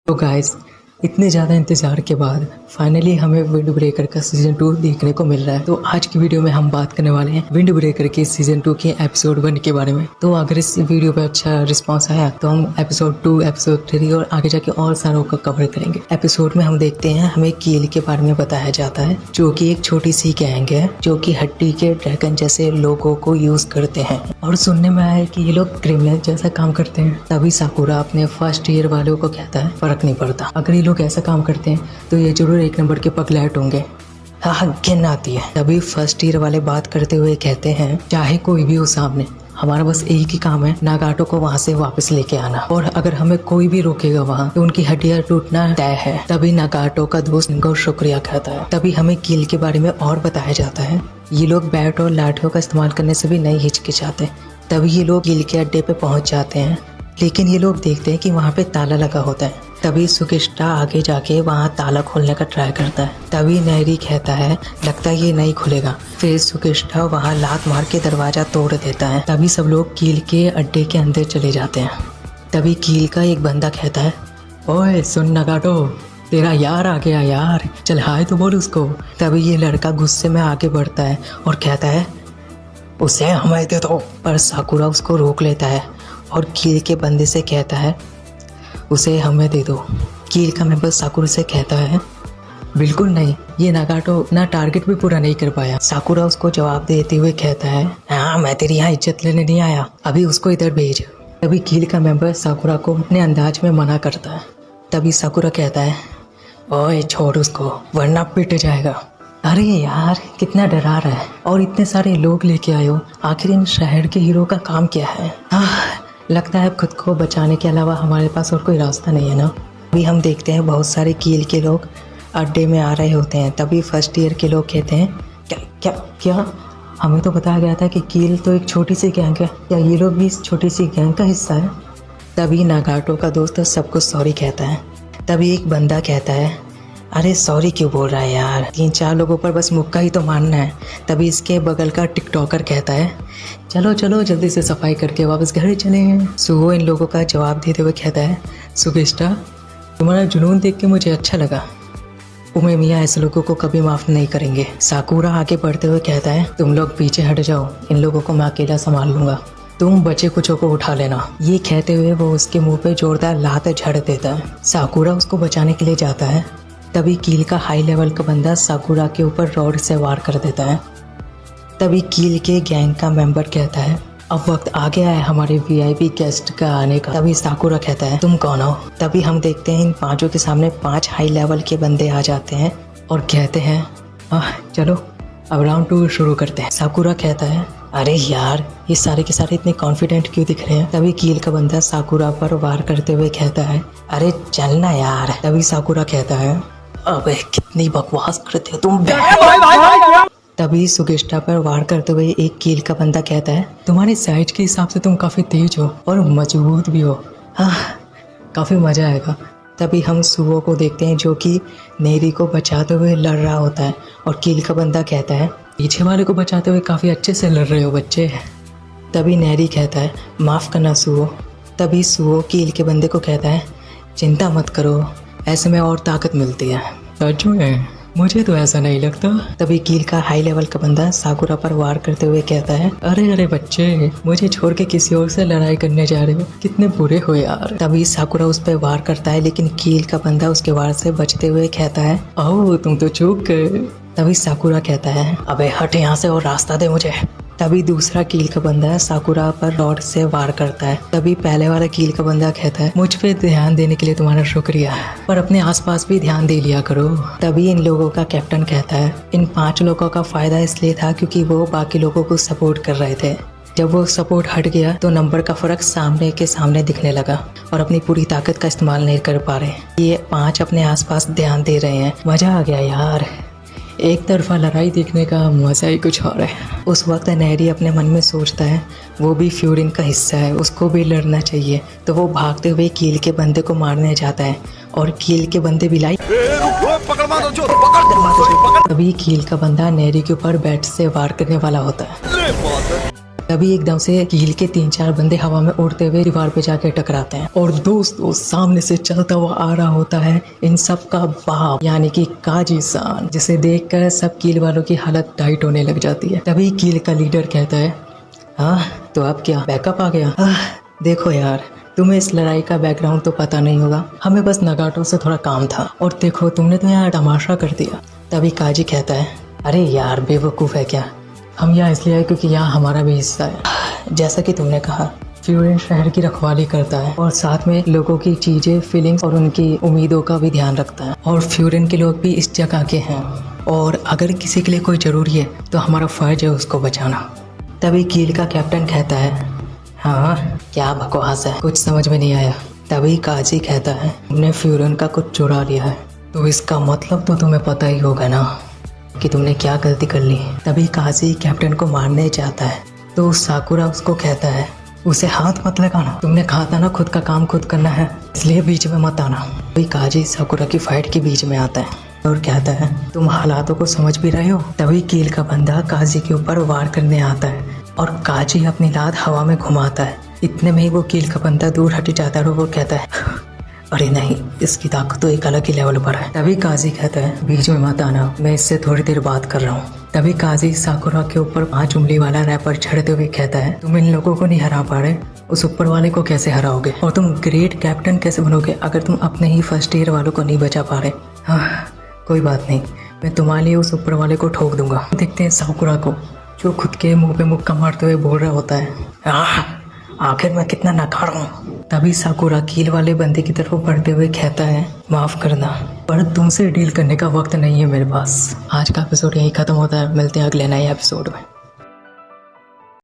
तो गाइस, इतने ज़्यादा इंतज़ार के बाद फाइनली हमें विंड ब्रेकर का सीज़न 2 देखने को मिल रहा है। तो आज की वीडियो में हम बात करने वाले हैं विंड ब्रेकर के सीज़न 2 के एपिसोड 1 के बारे में। तो अगर इस वीडियो पे अच्छा रिस्पांस आया तो हम एपिसोड 2, एपिसोड 3 और आगे जाके और सारों का कवर करेंगे। एपिसोड में हम देखते हैं हमें कील के बारे में बताया जाता है, जो कि एक छोटी सी गैंग है जो कि हड्डी के ड्रैगन जैसे लोगों को यूज करते हैं। और सुनने में आया है कि ये लोग क्रिमिनल जैसा काम करते हैं। तभी साकुरा अपने फर्स्ट ईयर वालों को कहता है फर्क नहीं पड़ता, अगर ये लोग ऐसा काम करते हैं तो ये जरूर एक नंबर के पगलैट होंगे। हाँ, घिन आती है। तभी फर्स्ट ईयर वाले बात करते हुए कहते हैं चाहे कोई भी हो सामने, हमारा बस एक ही काम है, नागाटो को वहाँ से वापस लेके आना, और अगर हमें कोई भी रोकेगा वहाँ तो उनकी हड्डियाँ टूटना तय है। तभी नागाटो का दोस्त इनको शुक्रिया कहता है। तभी हमें कील के बारे में और बताया जाता है, ये लोग बैट और लाठियों का इस्तेमाल करने से भी नहीं हिचकिचाते। तभी ये लोग कील के अड्डे पे पहुँच जाते हैं, लेकिन ये लोग देखते हैं कि वहाँ पे ताला लगा होता है। तभी सुकिस्टा आगे जाके वहाँ ताला खोलने का ट्राई करता है। तभी नहरी कहता है लगता है ये नहीं खुलेगा। फिर सुकिस्टा वहाँ लात मार के दरवाजा तोड़ देता है। तभी सब लोग कील के अड्डे के अंदर चले जाते हैं। तभी कील का एक बंदा कहता है ओए सुन नागाटो, तेरा यार आ गया यार, चल हाय तो बोल उसको। तभी ये लड़का गुस्से में आगे बढ़ता है और कहता है उसे हमें दे दो, पर साकुरा उसको रोक लेता है और कील के बंदे से कहता है उसे हमें दे दो। कील का मेंबर साकुरा से कहता है बिल्कुल नहीं, ये नागाटो अपना टारगेट भी पूरा नहीं कर पाया। साकुरा उसको जवाब देते हुए कहता है हाँ, मैं तेरी यहाँ इज्जत लेने नहीं आया, अभी उसको इधर भेज। तभी कील का मेंबर साकुरा को अपने अंदाज में मना करता है। तभी साकुरा कहता है ओए छोड़ उसको वरना पिट जाएगा। अरे यार, कितना डरा रहा है, और इतने सारे लोग लेके आए हो, आखिर इन शहर के हीरो का काम क्या है। लगता है खुद को बचाने के अलावा हमारे पास और कोई रास्ता नहीं है ना। अभी हम देखते हैं बहुत सारे कील के लोग अड्डे में आ रहे होते हैं। तभी फर्स्ट ईयर के लोग कहते हैं क्या क्या क्या, हमें तो बताया गया था कि कील तो एक छोटी सी गैंग है, क्या ये लोग भी इस छोटी सी गैंग का हिस्सा है। तभी नागाटो का दोस्त सबको सॉरी कहता है। तभी एक बंदा कहता है अरे सॉरी क्यों बोल रहा है यार, 3-4 लोगों पर बस मुक्का ही तो मारना है। तभी इसके बगल का टिकटॉकर कहता है चलो चलो जल्दी से सफाई करके वापस घर चले। सुहो इन लोगों का जवाब देते हुए कहता है सुकिस्टा, तुम्हारा जुनून देख के मुझे अच्छा लगा, उमे मियाँ ऐसे लोगों को कभी माफ़ नहीं करेंगे। साकुरा आगे बढ़ते हुए कहता है तुम लोग पीछे हट जाओ, इन लोगों को मैं अकेला संभाल लूँगा, तुम बचे कुछों को उठा लेना। ये कहते हुए वो उसके मुंह पे जोरदार लात झड़ देता है। साकुरा उसको बचाने के लिए जाता है। तभी कील का हाई लेवल का बंदा साकुरा के ऊपर रॉड से वार कर देता है। तभी कील के गैंग का मेंबर कहता है अब वक्त आ गया है हमारे वीआईपी गेस्ट का आने का। तभी साकुरा कहता है तुम कौन हो। तभी हम देखते हैं इन 5 के सामने 5 हाई लेवल के बंदे आ जाते हैं और कहते हैं चलो अब राउंड 2 शुरू करते हैं। साकुरा कहता है अरे यार, ये सारे के सारे इतने कॉन्फिडेंट क्यों दिख रहे हैं। तभी कील का बंदा साकुरा पर वार करते हुए कहता है अरे चलना यार। तभी साकुरा कहता है अबे कितनी बकवास करते हो तुम। तभी सुकिस्टा पर वार करते हुए एक कील का बंदा कहता है तुम्हारे साइज के हिसाब से तुम काफ़ी तेज हो और मजबूत भी हो, काफ़ी मज़ा आएगा। तभी हम सुहो को देखते हैं जो कि नेरी को बचाते हुए लड़ रहा होता है, और कील का बंदा कहता है पीछे वाले को बचाते हुए काफ़ी अच्छे से लड़ रहे हो बच्चे। तभी नेरी कहता है माफ़ करना सुहो। तभी सुहो कील के बंदे को कहता है चिंता मत करो, ऐसे में और ताकत मिलती है। सच में? मुझे तो ऐसा नहीं लगता। तभी कील का हाई लेवल का बंदा साकुरा पर वार करते हुए कहता है अरे अरे बच्चे, मुझे छोड़ के किसी और से लड़ाई करने जा रहे हो, कितने बुरे हो यार। तभी साकुरा उस पर वार करता है, लेकिन कील का बंदा उसके वार से बचते हुए कहता है ओह तुम तो चूक गए। तभी साकुरा कहता है अबे हट यहाँ से और रास्ता दे मुझे। तभी दूसरा कील का बंदा साकुरा पर रॉड से वार करता है। तभी पहले वाला कील का बंदा कहता है मुझ पे ध्यान देने के लिए तुम्हारा शुक्रिया, पर अपने आसपास भी ध्यान दे लिया करो। तभी इन लोगों का कैप्टन कहता है इन 5 लोगों का फायदा इसलिए था क्योंकि वो बाकी लोगों को सपोर्ट कर रहे थे। जब वो सपोर्ट हट गया तो नंबर का फर्क सामने के सामने दिखने लगा और अपनी पूरी ताकत का इस्तेमाल नहीं कर पा रहे। ये 5 अपने आसपास ध्यान दे रहे हैं। मजा आ गया यार, एक तरफा लड़ाई देखने का मज़ा ही कुछ और है। उस वक्त नहरी अपने मन में सोचता है वो भी फ्यूरिन का हिस्सा है, उसको भी लड़ना चाहिए। तो वो भागते हुए कील के बंदे को मारने जाता है और कील के बंदे भी तभी कील का बंदा नहरी के ऊपर बैट से वार करने वाला होता है। तभी एकदम से कील के 3-4 बंदे हवा में उड़ते हुए दीवार पे जाके टकराते हैं और दोस्तों सामने से चलता हुआ आ रहा होता है इन सब का बाप यानी कि काजी सान, जिसे देखकर सब कील वालों की हालत टाइट होने लग जाती है। तभी कील का लीडर कहता है, हाँ तो अब क्या बैकअप आ गया? देखो यार, तुम्हें इस लड़ाई का बैकग्राउंड तो पता नहीं होगा, हमें बस नगाटो से थोड़ा काम था और देखो तुमने तो यहाँ तमाशा कर दिया। तभी काजी कहता है, अरे यार बेवकूफ़ है क्या, हम यहाँ इसलिए आए क्योंकि यहाँ हमारा भी हिस्सा है। जैसा कि तुमने कहा, फ्यूरिन शहर की रखवाली करता है और साथ में लोगों की चीज़ें, फीलिंग्स और उनकी उम्मीदों का भी ध्यान रखता है और फ्यूरिन के लोग भी इस जगह के हैं और अगर किसी के लिए कोई ज़रूरी है तो हमारा फ़र्ज है उसको बचाना। तभी कील का कैप्टन कहता है, हाँ क्या बकवास है, कुछ समझ में नहीं आया। तभी काजी कहता है, तुमने फ्यूरिन का कुछ चुरा लिया है तो इसका मतलब तो तुम्हें पता ही होगा ना कि तुमने क्या गलती कर ली। तभी काजी कैप्टन को मारने जाता है तो साकुरा उसको कहता है, उसे हाथ मत लगाना, तुमने कहा था ना खुद का काम खुद करना है, इसलिए बीच में मत आना। तभी काजी साकुरा की फाइट के बीच में आता है और कहता है, तुम हालातों को समझ भी रहे हो। तभी कील का बंदा काजी के ऊपर वार करने आता है और काजी अपनी लात हवा में घुमाता है। इतने में ही वो कील का बंदा दूर हट जाता है और वो कहता है, अरे नहीं, इसकी ताकत तो एक अलग ही लेवल पर है। तभी काजी कहता है, बीच में मत आना, मैं इससे थोड़ी देर बात कर रहा हूँ। तभी काजी साकुरा के ऊपर 5 उंगली वाला रैपर चढ़ते हुए कहता है, तुम इन लोगों को नहीं हरा पा रहे, उस ऊपर वाले को कैसे हराओगे और तुम ग्रेट कैप्टन कैसे बनोगे अगर तुम अपने ही फर्स्ट ईयर वालों को नहीं बचा पा रहे। हाँ कोई बात नहीं, मैं तुम्हारे लिए उस ऊपर वाले को ठोक दूंगा। देखते हैं साकुरा को, जो खुद के मुंह पे मुक्का मारते हुए बोल रहा होता है, आखिर मैं कितना नाकारा हूँ। तभी साकुरा कील वाले बंदे की तरफ बढ़ते हुए कहता है, माफ करना पर तुमसे डील करने का वक्त नहीं है मेरे पास। आज का एपिसोड यहीं खत्म होता है, मिलते हैं अगले नए एपिसोड में।